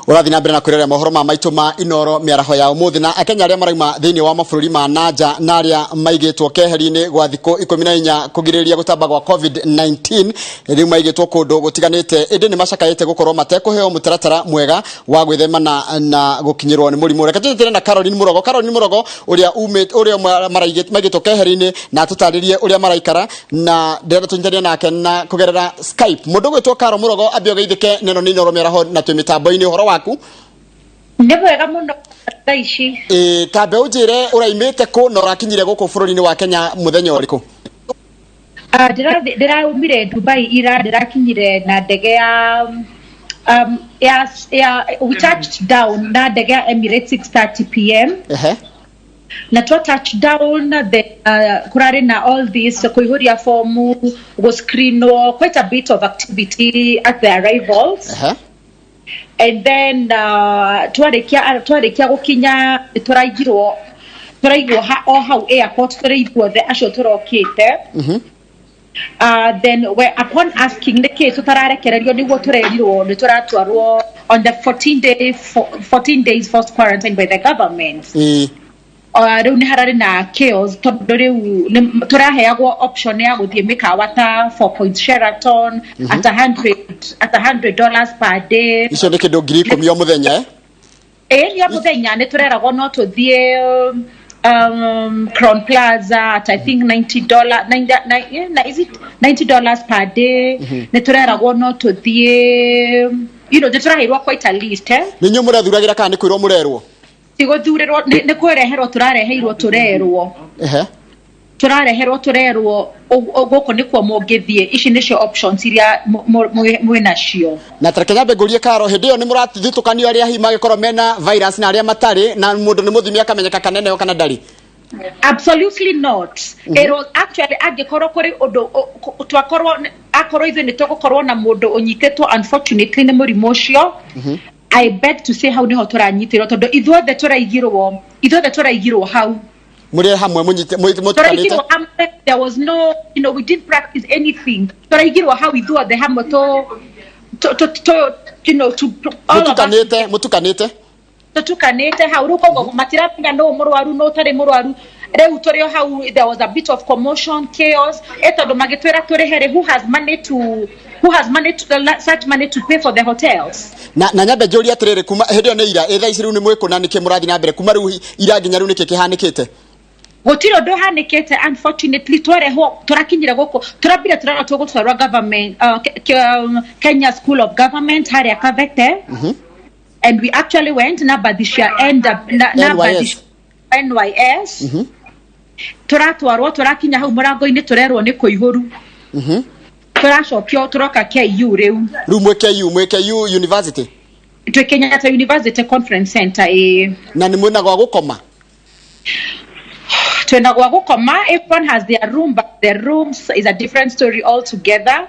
Urathi na mbere na kwirera mohoro ma maitu ma inoro miaraho ya umuthi na Akenya aria maraima thiini wa mabũrũri ma nanja na aria maigitwo keheri-ini gwa thikũ 14 kugiriria gutamba gwa COVID-19 riu maigitwo kundu gutiganite indi ni macakaite gukorwo matekuheo mutaratara mwega wa gwithema na gukinyirwo ni murimu. Reke tutire na Caroline Murogo uria maigitwo keheri-ini na tutaririe uria maraikara na ndĩrenda tunyitithanie nake na kugerera Skype. Mundu gwitwo Caro Murogo ambio geithike neno ni inoro miaraho na twi mitambo-ini horo waku Ndebwega muno thaici tambe unjire uraimite ku na urakinyire guku bururi-ini wa Kenya muthenya uriku? Ndiraumire Dubai ira ndirakinyire na ndege ya we touched down na ndege ya Emirates 6:30 p.m. Na to touch down the kurare na all this kuhiuhia formu go screen quite a bit of activity at the arrivals. And then twarekia gukinya turaigirwo how airport turaigirwo the actual turokite. Then upon asking the case turarekererio niguo turerirwo ni turatwarwo on the 14 days first quarantine by the government. Riu ni harari na chaos tondu riu turaheagwo option ya guthie mikawa ta 4 Point Sheraton at $100 per day. Icio ni kindu ngiri 10 o muthenya ya muthenya ni tureragwo no tuthie Crown Plaza at I think $90 per day. Ni tureragwo no tuthie turahirwo quite a list ni nyu murathuragira kana ni kwirwo murerwo tigothurerwo ni kwereherwo turareheirwo turerwo guko ni kwa mungithie ici nicio options iria mwina cio na Kenya bengurie Caro hindi yo ni muratithitukanio aria hi magikorwo mena virus na aria matari na mundu ni muthimi akamenyeka kanene o kana ndari. Absolutely not. Actually agikorwo kuri undu twakorwo akorwo ithu ni tugukorwo na mundu unyitetwo unfortunately ni murimu ucio. I beg to say how niho turanyitirwo tondu ithuothe turaigirwo how muri hamwe mutukanite. There was no we didn't practice anything. Turaigirwo how ithuothe hamwe mutukanite how ruko matirapinga no murwaru no tari murwaru reu turio how there was a bit of commotion chaos etondo magitwera turehere who has money to such money to pay for the hotels na nyambe njuri atirire kuma hindi ni ira etha iciru ni mwikuna nike murathi na mbere kuma riu ira nginya riu nike kihanikite gutiro ndo hanikite unfortunately turakinyira guko turabire turagutwarwa government Kenya School of Government haria Kavete. And we actually went Nabadisha and NYS. Turatwarwo turakinya hau murango-ini turerwo ni kuihuru. Turacokio turoka KU riu mwe KU University twi Kenyatta University Conference Center na ni mwena gwa gukoma twena gwa gukoma. Everyone has their room but the rooms is a different story altogether.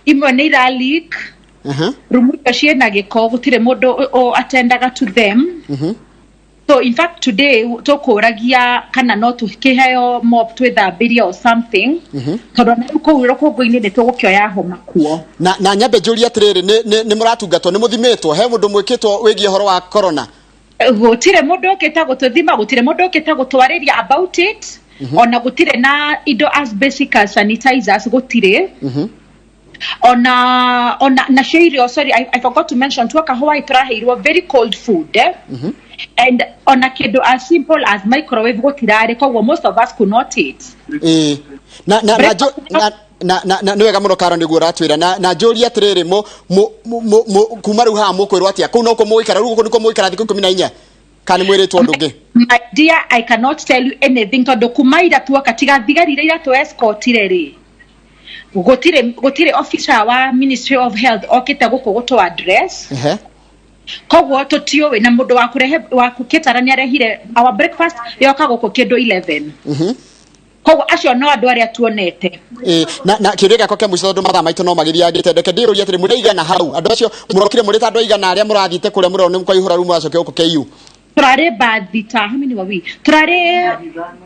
Imwe ni leak rumu kacie na giko gutire mundu atendaga to them. So in fact today tokuragia kana no tukiheo mop twithambiria or something tondu na kuwiro kongo-ini ni tugukioya homa kuo na nyambe njuri atiriri ni muratungatwo ni muthimitwo he mundu mwikitwo wigie horo wa corona gutire mundu ukita gututhima gutire mundu ukita gutwariria about it ona gutire na indo as basic as sanitizers gutire ona na sheirio sorry I forgot to mention tuaka Hawaii turaheirwo very cold food and on a kid as simple as microwave gutirare kwa most of us could not eat na wega muno Caro niguo ratwira na njuri atiriri kuma riu ha mukwirwo atia ku no ko muikara riu niko muikara thiku 14 kana mwiritwo ndungi. My dear, I cannot tell you anything tondu kumaira tuaka tigathigarire ira tu escortire ri gutire officer wa Ministry of Health okite guko guto address kogwo tutiowe na mundu wa kurehe wa kuketarania arehire our breakfast yoka guko kindu 11 kogwo acio no andu aria tuonete na kirega koke muico tondu mathaa maitu no magiriagite ndeke ndiruria atiri muriigana hau andu acio murokire muri ta andu aigana aria murathite kuria murone mukwaihura rumu acoke guko KU turare bathi ta hamini wawi turare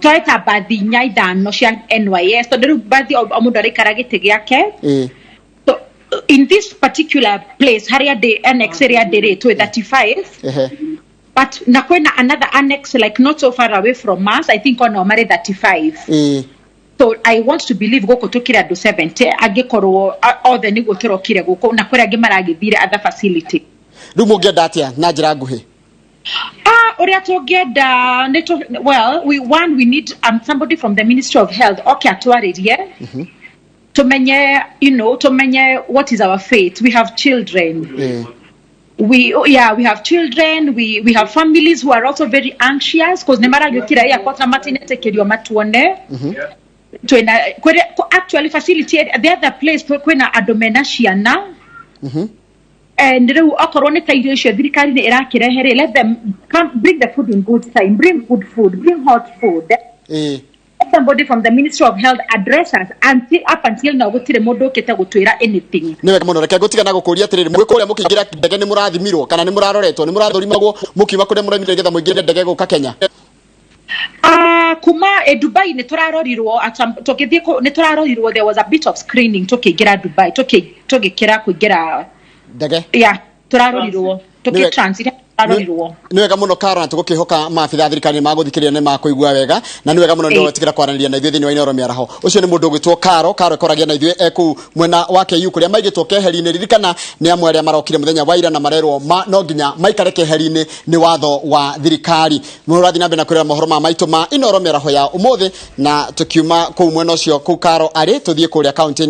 toita bathi nya ithano cia NYS tondu riu bathi o mundu arikara giti giake in this particular place haria de annex area de rate 35 but nakwena another annex like not so far away from us, I think on omare 35 so I want to believe goko tukira do 70 agekorwo all the nigotoro kire goko nakwera gemaragithire other facility rumo ngenda atia na njira nguhi oria togeda well we need somebody from the Ministry of Health okay atwaririe tumenye tumenye what is our fate. We have children we have children, we have families who are also very anxious because nemara gukira ya kwa matine tekerio matuone actually facility the other place kwena adomena ciana and reu okorone ta irio cio thirikari ni irakirehere, let them come bring the food in good time, bring good food, bring hot food. Somebody from the Ministry of Health address us up until now gutire mundu okete gutwira anything. Niwe muno reke gutigana gukuria atiriri mwe kuria mukingira ndege ni murathimirwo kana ni muraroretwo ni murathurimagwo mukiuma kure muramire getha muingire ndege guka Kenya. Kuma Dubai ni turarorirwo tukithie ni turarorirwo, there was a bit of screening tukigira Dubai tugikira kugira ndege turarorirwo tukitransit ni wega muno Karo na tugukihoka maabitha thirikari maguthikiriria ni makuigua wega na ni wega muno ndio tigira kwaranĩria na ithuĩ thĩinĩ wa Inoro Mĩaraho. Ucio ni mundu gwitwo Karo ekoragia na ithuĩ eku mwena wake yu kuria maigitwo keheri-ini. Ririkana ni amwe aria marokire muthenya wa ira na marerwo no nginya maikare keheri-ini ni watho wa thirikari. Murathi nambe na kurera mohoro ma maitu ma Inoro Mĩaraho ya umuthi na tukiuma ku mwena ucio ku Karo ari tuthie kuria county